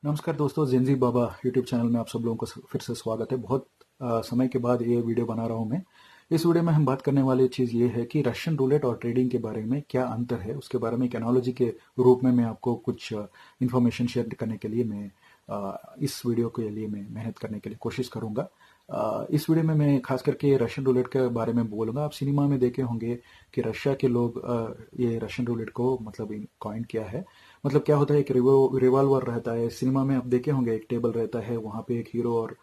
नमस्कार दोस्तों, जिंजी बाबा YouTube channel में आप सब लोगों को फिर से स्वागत है। बहुत समय के बाद ये वीडियो बना रहा हूँ मैं। इस वीडियो में हम बात करने वाली चीज़ ये है कि रशियन रूलेट और ट्रेडिंग के बारे में क्या अंतर है, उसके बारे में एक एनालॉजी के रूप में मैं आपको कुछ इन्फॉर्मेशन शेयर करने के लिए मैं इस वीडियो के लिए मैं मेहनत करने के लिए कोशिश करूंगा। इस वीडियो में मैं खास करके रशियन रूलेट के बारे में बोलूंगा। आप सिनेमा में देखे होंगे कि रशिया के लोग ये रशियन रूलेट को मतलब कॉइन किया है। मतलब क्या होता है, एक रिवॉल्वर रहता है। सिनेमा में आप देखे होंगे एक टेबल रहता है, वहां पे एक हीरो और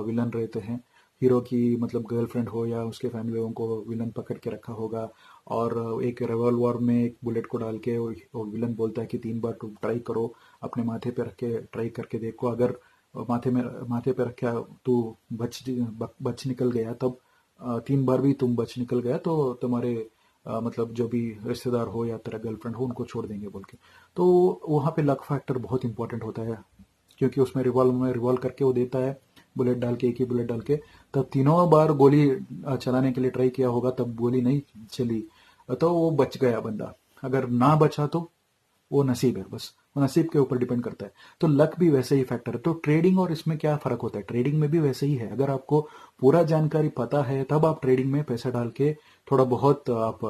विलन रहते हैं। हीरो की मतलब गर्लफ्रेंड हो या उसके फैमिली वालों को विलन पकड़ के रखा होगा, और एक रिवॉल्वर में एक बुलेट को डाल के वो विलन बोलता है कि 3 बार तुम ट्राई करो, अपने माथे पे रख के ट्राई करके देखो। अगर माथे पे रखा तू बच निकल गया, तब 3 बार भी तुम बच निकल गया तो तुम्हारे मतलब जो भी रिश्तेदार हो या तेरा गर्लफ्रेंड हो उनको छोड़ देंगे बोल के। तो वहां पे लक फैक्टर बहुत इंपॉर्टेंट होता है, क्योंकि उसमें रिवॉल्व करके वो देता है, बुलेट डाल के, एक ही बुलेट डाल के। तब तीनों बार गोली चलाने के लिए ट्राई किया होगा, तब गोली नहीं चली तो वो बच गया बंदा। अगर ना बचा तो वो नसीब है, बस वो नसीब के ऊपर डिपेंड करता है। तो लक भी वैसे ही फैक्टर है। तो ट्रेडिंग और इसमें क्या फर्क होता है, ट्रेडिंग में भी वैसे ही है। अगर आपको पूरा जानकारी पता है तब आप ट्रेडिंग में पैसा डाल के थोड़ा बहुत आप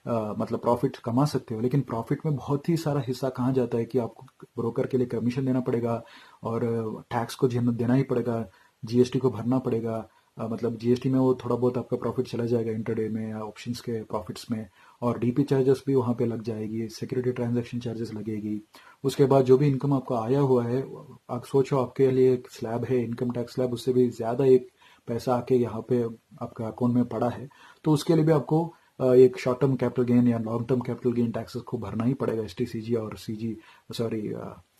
मतलब प्रॉफिट कमा सकते हो। लेकिन प्रॉफिट में बहुत ही सारा हिस्सा कहाँ जाता है कि आपको ब्रोकर के लिए कमीशन देना पड़ेगा, और टैक्स को देना ही पड़ेगा, जीएसटी को भरना पड़ेगा। मतलब जीएसटी में वो थोड़ा बहुत आपका प्रॉफिट चला जाएगा इंटरडे में या ऑप्शंस के प्रॉफिट्स में, और डीपी चार्जेस भी वहां पे लग जाएगी, सिक्योरिटी ट्रांजैक्शन चार्जेस लगेगी। उसके बाद जो भी इनकम आपका आया हुआ है, आप सोचो आपके लिए एक स्लैब है, इनकम टैक्स स्लैब, उससे भी ज्यादा एक पैसा आके यहाँ पे आपका अकाउंट में पड़ा है। तो उसके लिए भी आपको एक शॉर्ट टर्म कैपिटल गेन या long term capital gain taxes को भरना ही पड़ेगा। एसटीसीजी और सीजी, सॉरी,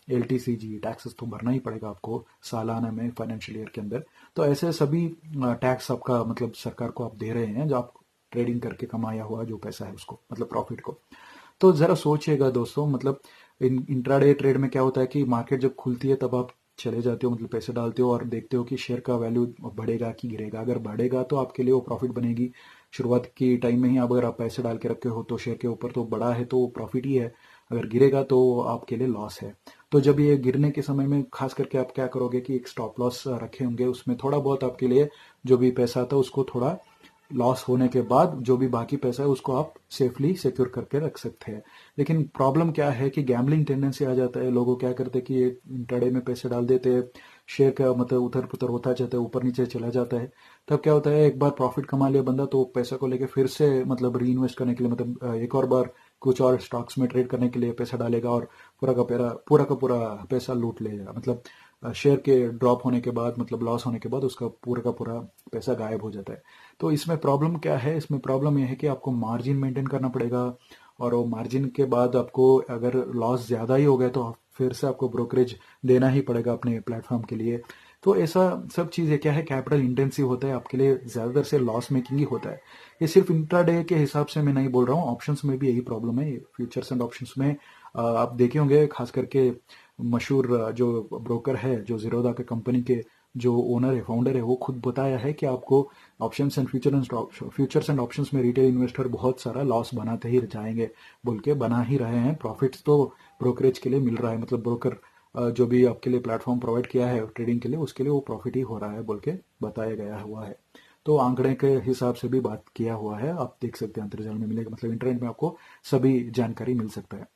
एलटीसीजी टैक्सेस तो भरना ही पड़ेगा आपको सालाना में, फाइनेंशियल ईयर के अंदर। तो ऐसे सभी टैक्स आपका मतलब सरकार को आप दे रहे हैं, जो आप ट्रेडिंग करके कमाया हुआ जो पैसा है उसको, मतलब प्रॉफिट को। तो जरा सोचिएगा दोस्तों, मतलब इंट्राडे ट्रेड में क्या होता है कि मार्केट जब खुलती है तब आप चले जाते हो, मतलब पैसे डालते हो और देखते हो कि शेयर का वैल्यू बढ़ेगा कि गिरेगा। अगर बढ़ेगा तो आपके लिए वो प्रॉफिट बनेगी। शुरुआत की टाइम में ही अगर आप पैसे डाल के रखे हो तो शेयर के ऊपर, तो बड़ा है तो प्रॉफिट ही है। अगर गिरेगा तो आपके लिए लॉस है। तो जब ये गिरने के समय में खास करके आप क्या करोगे कि एक स्टॉप लॉस रखे होंगे, उसमें थोड़ा बहुत आपके लिए जो भी पैसा आता है उसको थोड़ा लॉस होने के बाद जो भी बाकी पैसा है उसको आप सेफली सिक्योर करके रख सकते हैं। लेकिन प्रॉब्लम क्या है कि गैम्बलिंग टेंडेंसी आ जाता है। लोगों क्या करते हैं कि ये इंट्राडे में पैसे डाल देते हैं, शेयर का मतलब उधर पुधर होता जाता है, ऊपर नीचे चला जाता है। तब क्या होता है, एक बार प्रॉफिट कमा लिया बंदा तो पैसा को लेके फिर से मतलब री इन्वेस्ट करने के लिए, मतलब एक और बार कुछ और स्टॉक्स में ट्रेड करने के लिए पैसा डालेगा, और पूरा का पूरा पैसा लूट लेगा। मतलब शेयर के ड्रॉप होने के बाद, मतलब लॉस होने के बाद उसका पूरा का पूरा पैसा गायब हो जाता है। तो इसमें प्रॉब्लम क्या है, इसमें प्रॉब्लम यह है कि आपको मार्जिन मेंटेन करना पड़ेगा, और वो मार्जिन के बाद आपको अगर लॉस ज्यादा ही हो गया तो फिर से आपको ब्रोकरेज देना ही पड़ेगा अपने प्लेटफॉर्म के लिए। तो ऐसा सब चीजें क्या है, कैपिटल इंटेंसिव होता है, आपके लिए ज्यादातर से लॉस मेकिंग ही होता है। ये सिर्फ इंट्राडे के हिसाब से मैं नहीं बोल रहा हूँ, ऑप्शंस में भी यही प्रॉब्लम है। फ्यूचर्स एंड ऑप्शंस में आप देखे होंगे, खास करके मशहूर जो ब्रोकर है, जो जीरोधा के कंपनी के जो ओनर है, फाउंडर है, वो खुद बताया है कि आपको ऑप्शंस एंड ऑप्शंस में रिटेल इन्वेस्टर बहुत सारा लॉस बनाते ही जाएंगे बोल के, बना ही रहे हैं। प्रॉफिट्स तो ब्रोकरेज के लिए मिल रहा है, मतलब ब्रोकर जो भी आपके लिए प्लेटफॉर्म प्रोवाइड किया है ट्रेडिंग के लिए, उसके लिए वो प्रॉफिट ही हो रहा है बोल के बताया गया हुआ है। तो आंकड़े के हिसाब से भी बात किया हुआ है, आप देख सकते हैं, अंतर्जाल में मिलेगा, मतलब इंटरनेट में आपको सभी जानकारी मिल सकता है।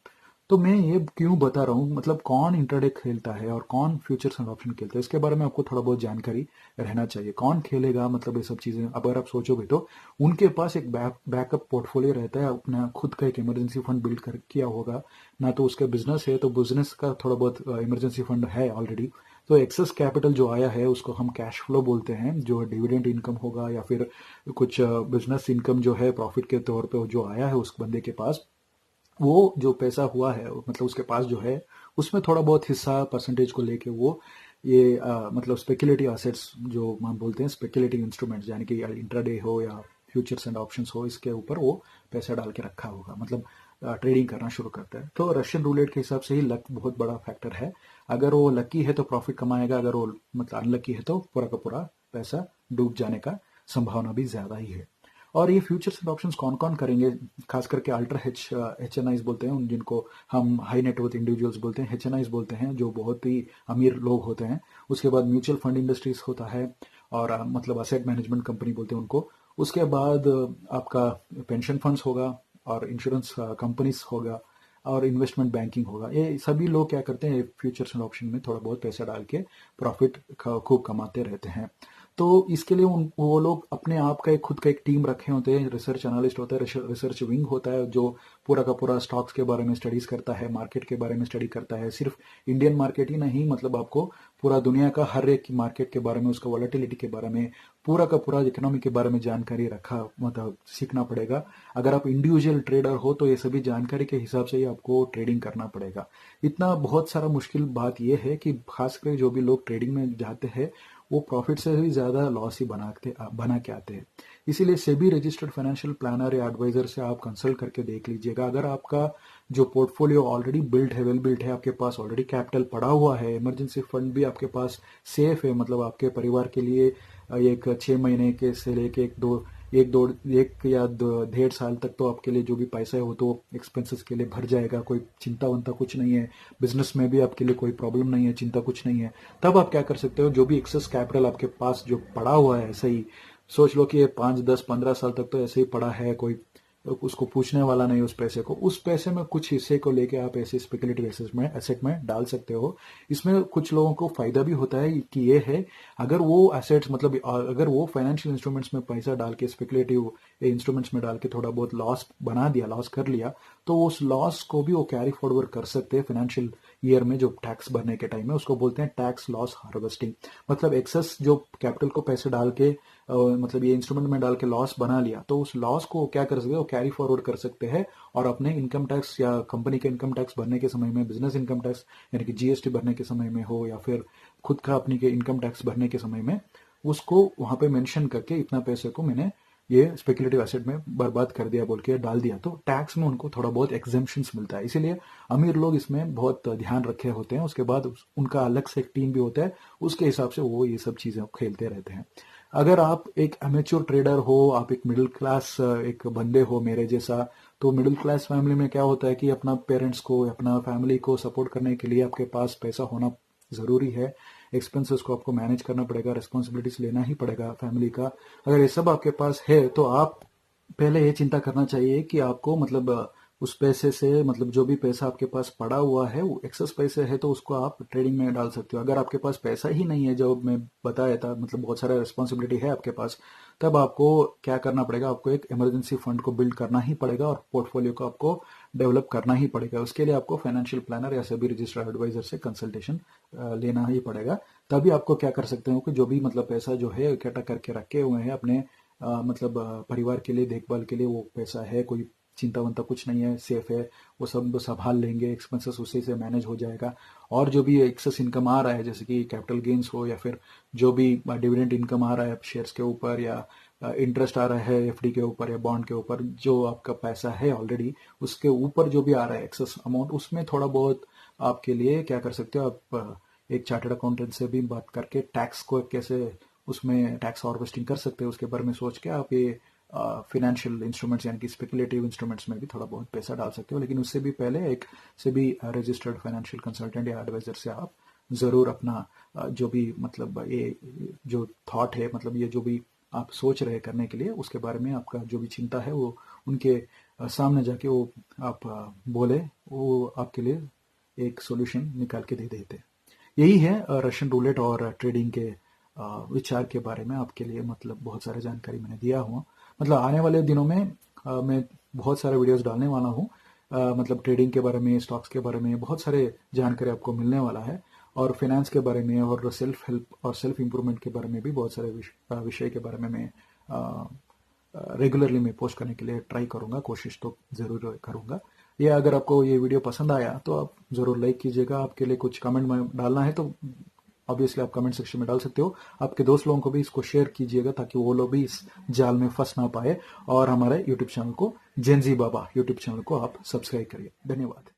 तो मैं ये क्यों बता रहा हूँ, मतलब कौन इंट्राडे खेलता है और कौन फ्यूचर्स एंड ऑप्शन खेलता है, इसके बारे में आपको थोड़ा बहुत जानकारी रहना चाहिए। कौन खेलेगा, मतलब ये सब चीजें अगर आप सोचोगे तो उनके पास एक बैकअप पोर्टफोलियो रहता है, अपना खुद का एक इमरजेंसी फंड बिल्ड कर किया होगा। ना तो उसका बिजनेस है तो बिजनेस का थोड़ा बहुत इमरजेंसी फंड है ऑलरेडी। तो एक्सेस कैपिटल जो आया है उसको हम कैश फ्लो बोलते हैं, जो डिविडेंड इनकम होगा या फिर कुछ बिजनेस इनकम जो है प्रॉफिट के तौर पे जो आया है उस बंदे के पास, वो जो पैसा हुआ है मतलब उसके पास जो है, उसमें थोड़ा बहुत हिस्सा परसेंटेज को लेके वो ये मतलब स्पेकुलेटिव एसेट्स जो हम बोलते हैं, स्पेकुलेटिव इंस्ट्रूमेंट्स, यानी कि इंट्राडे हो या फ्यूचर्स एंड ऑप्शंस हो, इसके ऊपर वो पैसा डाल के रखा होगा, मतलब ट्रेडिंग करना शुरू करता है। तो रशियन रूलेट के हिसाब से ही लक बहुत बड़ा फैक्टर है। अगर वो लकी है तो प्रॉफिट कमाएगा, अगर वो मतलब अनलकी है तो पूरा का पूरा पैसा डूब जाने का संभावना भी ज्यादा ही है। और ये फ्यूचर्स एंड ऑप्शंस कौन कौन करेंगे, खास करके अल्ट्रा HNIs बोलते हैं, जिनको हम हाई नेटवर्थ इंडिविजुअल्स बोलते हैं, HNIs बोलते हैं, जो बहुत ही अमीर लोग होते हैं। उसके बाद म्यूचुअल फंड इंडस्ट्रीज होता है, और मतलब असेट मैनेजमेंट कंपनी बोलते हैं उनको। उसके बाद आपका पेंशन फंड्स होगा, और इंश्योरेंस कंपनीज होगा, और इन्वेस्टमेंट बैंकिंग होगा। ये सभी लोग क्या करते हैं, फ्यूचर्स एंड ऑप्शन में थोड़ा बहुत पैसा डाल के प्रॉफिट खूब कमाते रहते हैं। तो इसके लिए वो लोग अपने आप का एक खुद का एक टीम रखे होते हैं, रिसर्च एनालिस्ट होता है, रिसर्च विंग होता है, जो पूरा का पूरा स्टॉक्स के बारे में स्टडीज करता है, मार्केट के बारे में स्टडी करता है। सिर्फ इंडियन मार्केट ही नहीं, मतलब आपको पूरा दुनिया का हर एक मार्केट के बारे में, उसका वॉलेटिलिटी के बारे में, पूरा का पूरा इकोनॉमी के बारे में जानकारी रखा मतलब सीखना पड़ेगा। अगर आप इंडिविजुअल ट्रेडर हो तो ये सभी जानकारी के हिसाब से ही आपको ट्रेडिंग करना पड़ेगा। इतना बहुत सारा मुश्किल बात यह है कि खासकर जो भी लोग ट्रेडिंग में जाते हैं वो प्रॉफिट से भी ज्यादा लॉस ही बना के आते हैं। इसीलिए सेबी रजिस्टर्ड फाइनेंशियल प्लानर या एडवाइजर से आप कंसल्ट करके देख लीजिएगा। अगर आपका जो पोर्टफोलियो ऑलरेडी बिल्ड है, वेल बिल्ड है, आपके पास ऑलरेडी कैपिटल पड़ा हुआ है, इमरजेंसी फंड भी आपके पास सेफ है, मतलब आपके परिवार के लिए एक 6 महीने के से लेके एक या 1.5 साल तक तो आपके लिए जो भी पैसा है वो तो एक्सपेंसेस के लिए भर जाएगा, कोई चिंता वंता कुछ नहीं है। बिजनेस में भी आपके लिए कोई प्रॉब्लम नहीं है, चिंता कुछ नहीं है। तब आप क्या कर सकते हो, जो भी एक्सेस कैपिटल आपके पास जो पड़ा हुआ है, ऐसे ही सोच लो कि ये 5, 10, 15 साल तक तो ऐसे ही पड़ा है, कोई उसको पूछने वाला नहीं उस पैसे को। उस पैसे में कुछ हिस्से को लेके आप ऐसे स्पेकुलेटिव एसेट में डाल सकते हो। इसमें कुछ लोगों को फायदा भी होता है कि ये है, अगर वो एसेट्स मतलब अगर वो फाइनेंशियल इंस्ट्रूमेंट्स में पैसा डाल के, स्पेकुलेटिव इंस्ट्रूमेंट्स में डाल के थोड़ा बहुत लॉस कर लिया, तो उस लॉस को भी वो कैरी फॉरवर्ड कर सकते हैं फाइनेंशियल ईयर में, जो टैक्स भरने के टाइम में। उसको बोलते हैं टैक्स लॉस हार्वेस्टिंग। मतलब एक्सेस जो कैपिटल को पैसे डाल के मतलब ये इंस्ट्रूमेंट में डाल के लॉस बना लिया, तो उस लॉस को क्या कर सकते हैं, वो कैरी फॉरवर्ड कर सकते हैं, और अपने इनकम टैक्स या कंपनी के इनकम टैक्स भरने के समय में, बिजनेस इनकम टैक्स यानी कि GST भरने के समय में हो, या फिर खुद का अपनी के इनकम टैक्स भरने के समय में, उसको वहां पे मेंशन करके इतना पैसे को मैंने ये स्पेकुलेटिव एसेट में बर्बाद कर दिया बोल के डाल दिया, तो टैक्स में उनको थोड़ा बहुत एक्सेम्पशंस मिलता है। इसीलिए अमीर लोग इसमें बहुत ध्यान रखे होते हैं। उसके बाद उनका अलग से एक टीम भी होता है, उसके हिसाब से वो ये सब चीजें खेलते रहते हैं। अगर आप एक अमेच्योर ट्रेडर हो, आप एक मिडिल क्लास एक बंदे हो मेरे जैसा, तो मिडिल क्लास फैमिली में क्या होता है कि अपना पेरेंट्स को, अपना फैमिली को सपोर्ट करने के लिए आपके पास पैसा होना जरूरी है। एक्सपेंसेस को आपको मैनेज करना पड़ेगा, रिस्पॉन्सिबिलिटीज लेना ही पड़ेगा फैमिली का। अगर ये सब आपके पास है तो आप पहले ये चिंता करना चाहिए कि आपको मतलब उस पैसे से, मतलब जो भी पैसा आपके पास पड़ा हुआ है वो एक्सेस पैसे है, तो उसको आप ट्रेडिंग में डाल सकते हो। अगर आपके पास पैसा ही नहीं है, जो मैं बताया था, मतलब बहुत सारा रिस्पॉन्सिबिलिटी है आपके पास, तब आपको क्या करना पड़ेगा, आपको एक इमरजेंसी फंड को बिल्ड करना ही पड़ेगा, और पोर्टफोलियो को आपको डेवलप करना ही पड़ेगा। उसके लिए आपको फाइनेंशियल प्लानर या सभी रजिस्टर्ड एडवाइजर से कंसल्टेशन लेना ही पड़ेगा। तभी आपको क्या कर सकते हो कि जो भी मतलब पैसा जो है इकट्ठा करके रखे हुए हैं अपने मतलब परिवार के लिए, देखभाल के लिए, वो पैसा है, कोई चिंता वंता कुछ नहीं है, सेफ है, वो सब संभाल लेंगे, एक्सपेंसेस उसी से मैनेज हो जाएगा। और जो भी एक्सेस इनकम आ रहा है, जैसे कि कैपिटल गेन्स हो, या फिर जो भी डिविडेंड इनकम आ रहा है शेयर्स के ऊपर, या इंटरेस्ट आ रहा है FD के ऊपर या बॉन्ड के ऊपर, जो आपका पैसा है ऑलरेडी, उसके ऊपर जो भी आ रहा है एक्सेस अमाउंट, उसमें थोड़ा बहुत आपके लिए क्या कर सकते हो, आप एक चार्टर्ड अकाउंटेंट से भी बात करके टैक्स को कैसे उसमें टैक्स हार्वेस्टिंग कर सकते हैं, उसके बारे में सोच के आप ये फाइनेंशियल इंस्ट्रूमेंट्स यानी कि स्पेकुलेटिव इंस्ट्रूमेंट्स में भी थोड़ा बहुत पैसा डाल सकते हो। लेकिन उससे भी पहले एक से भी रजिस्टर्ड फाइनेंशियल कंसल्टेंट या एडवाइजर से आप जरूर अपना जो भी मतलब ये जो थॉट है, मतलब ये जो भी आप सोच रहे करने के लिए, उसके बारे में आपका जो भी चिंता है वो उनके सामने जाके वो आप बोले, वो आपके लिए एक सॉल्यूशन निकाल के दे देते। यही है रशियन रूलेट और ट्रेडिंग के विचार के बारे में आपके लिए मतलब बहुत सारे जानकारी मैंने दिया हुआ। मतलब आने वाले दिनों में मैं बहुत सारे वीडियोस डालने वाला हूँ, मतलब ट्रेडिंग के बारे में, स्टॉक्स के बारे में बहुत सारे जानकारी आपको मिलने वाला है, और फाइनेंस के बारे में, और सेल्फ हेल्प और सेल्फ इम्प्रूवमेंट के बारे में भी बहुत सारे विषय के बारे में मैं रेगुलरली मैं पोस्ट करने के लिए ट्राई करूंगा, कोशिश तो जरूर करूंगा। ये अगर आपको ये वीडियो पसंद आया तो आप जरूर लाइक कीजिएगा। आपके लिए कुछ कमेंट में डालना है तो ऑब्वियसली आप कमेंट सेक्शन में डाल सकते हो। आपके दोस्त लोगों को भी इसको शेयर कीजिएगा ताकि वो लोग भी इस जाल में फंस ना पाए। और हमारे यूट्यूब चैनल को, जेनजी बाबा यूट्यूब चैनल को आप सब्सक्राइब करिए। धन्यवाद।